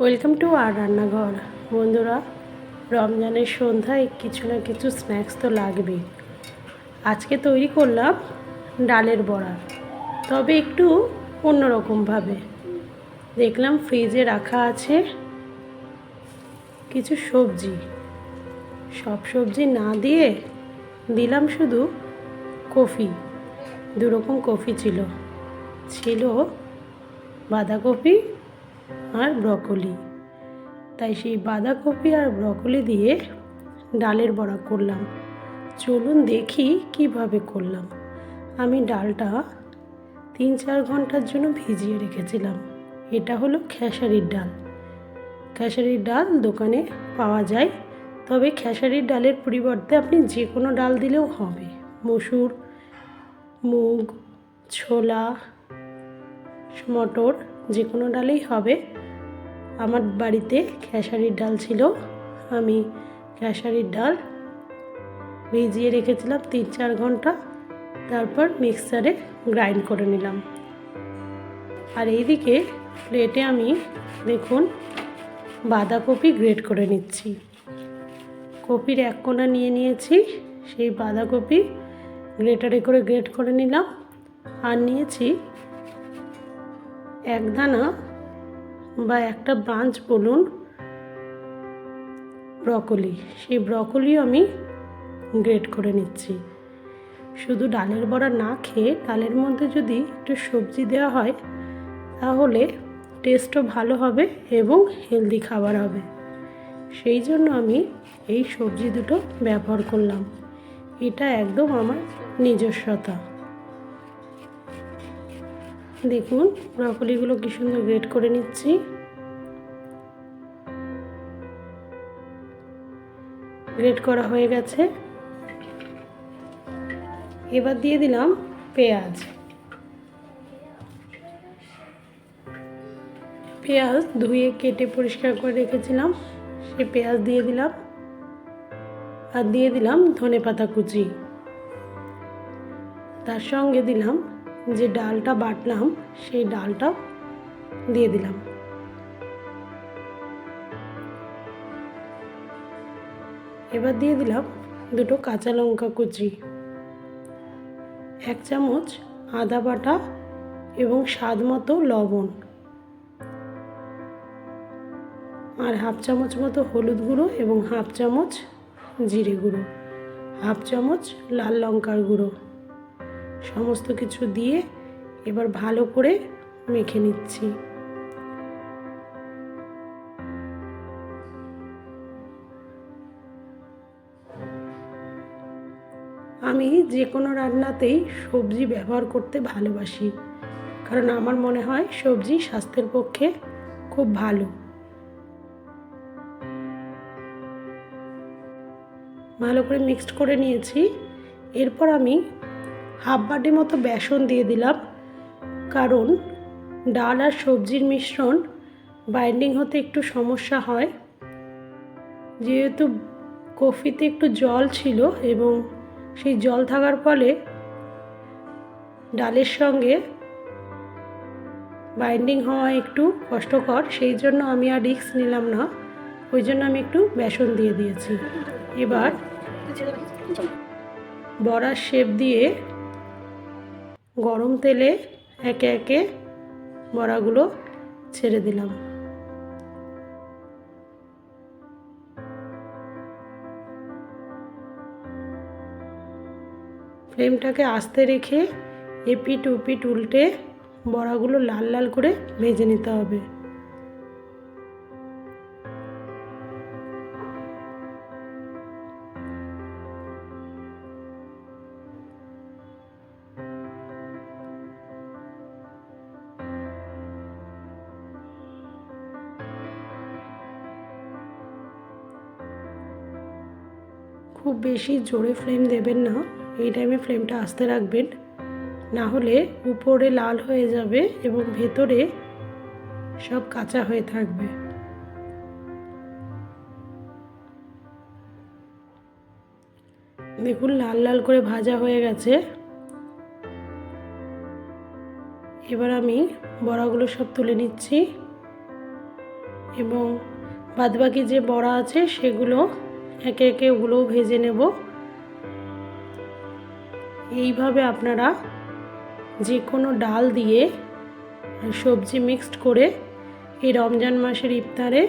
Welcome to আর রান্নাঘর। বন্ধুরা, রমজানের সন্ধ্যায় কিছু না কিছু স্ন্যাক্স তো লাগবেই। আজকে তৈরি করলাম ডালের বড়া, তবে একটু অন্যরকমভাবে। দেখলাম ফ্রিজে রাখা আছে কিছু সবজি, সব সবজি না দিয়ে দিলাম শুধু কফি। দুরকম কফি ছিল, বাঁধাকপি আর ব্রকলি। তাই সেই বাঁধাকপি আর ব্রকলি দিয়ে ডালের বড়া করলাম। চলুন দেখি কিভাবে করলাম। আমি ডালটা 3-4 ঘন্টার জন্য ভিজিয়ে রেখেছিলাম। এটা হলো খেসারির ডাল। খেসারির ডাল দোকানে পাওয়া যায়, তবে খেসারির ডালের পরিবর্তে আপনি যে কোনো ডাল দিলেও হবে। মসুর, মুগ, ছোলা, মটর, যে কোনো ডালেই হবে। আমার বাড়িতে খেসারির ডাল ছিল, আমি খেসারির ডাল ভিজিয়ে রেখেছিলাম 3-4 ঘন্টা। তারপর মিক্সারে গ্রাইন্ড করে নিলাম। আর এইদিকে প্লেটে আমি দেখুন বাঁধাকপি গ্রেট করে নিচ্ছি। কপির এক কোনা নিয়ে নিয়েছি, সেই বাঁধাকপি গ্রেটারে করে গ্রেট করে নিলাম। আর নিয়েছি এক দানা বা একটা ব্রাঞ্চ বলুন ব্রকলি, সেই ব্রকলিও আমি গ্রেট করে নিচ্ছি। শুধু ডালের বড়া না খেয়ে ডালের মধ্যে যদি একটু সবজি দেওয়া হয় তাহলে টেস্টও ভালো হবে এবং হেলদি খাবার হবে। সেই জন্য আমি এই সবজি দুটো ব্যবহার করলাম। এটা একদম আমার নিজস্বতা। দেখুন ব্রকলিগুলো কি সুন্দর গ্রেট করে নিচ্ছি। গ্রেট করা হয়ে গেছে। এবার দিয়ে দিলাম পেঁয়াজ। পেঁয়াজ ধুয়ে কেটে পরিষ্কার করে রেখেছিলাম, সে পেঁয়াজ দিয়ে দিলাম। আর দিয়ে দিলাম ধনেপাতা কুচি। তার সঙ্গে দিলাম যে ডালটা বাটলাম, সেই ডালটাও দিয়ে দিলাম। এবার দিয়ে দিলাম 2 কাঁচা লঙ্কা কুচি, 1 চামচ আদা বাটা এবং স্বাদ মতো লবণ, আর 1/2 চামচ মতো হলুদ গুঁড়ো এবং 1/2 চামচ জিরে গুঁড়ো, 1/2 চামচ লাল লঙ্কার গুঁড়ো। সমস্ত কিছু দিয়ে এবার ভালো করে মেখে নিচ্ছি। আমি যে কোনো রান্নাতেই সবজি ব্যবহার করতে ভালোবাসি, কারণ আমার মনে হয় সবজি স্বাস্থ্যের পক্ষে খুব ভালো। ভালো করে মিক্সড করে নিয়েছি। এরপর আমি 1/2 বাটি মতো বেসন দিয়ে দিলাম, কারণ ডাল আর সবজির মিশ্রণ বাইন্ডিং হতে একটু সমস্যা হয়। যেহেতু কফিতে একটু জল ছিল এবং সেই জল থাকার ফলে ডালের সঙ্গে বাইন্ডিং হওয়া একটু কষ্টকর, সেই জন্য আমি আর রিস্ক নিলাম না, ওই জন্য আমি একটু বেসন দিয়ে দিয়েছি। এবার বড়ার শেপ দিয়ে গরম তেলে একে একে বড়াগুলো ছেড়ে দিলাম। ফ্লেমটাকে আস্তে রেখে এপিট ওপিট উল্টে বড়াগুলো লাল লাল করে ভেজে নিতে হবে। খুব বেশি জোরে ফ্লেম দেবেন না, এই টাইমে ফ্লেমটা আস্তে রাখবেন, না হলে উপরে লাল হয়ে যাবে এবং ভেতরে সব কাঁচা হয়ে থাকবে। দেখুন লাল লাল করে ভাজা হয়ে গেছে। এবার আমি বড়াগুলো সব তুলে নিচ্ছি। এবং বাদবাকি যে বড়া আছে সেগুলো একে একে ওগুলোও ভেজে নেব। এইভাবে আপনারা যে কোনো ডাল দিয়ে সবজি মিক্সড করে এই রমজান মাসের ইফতারে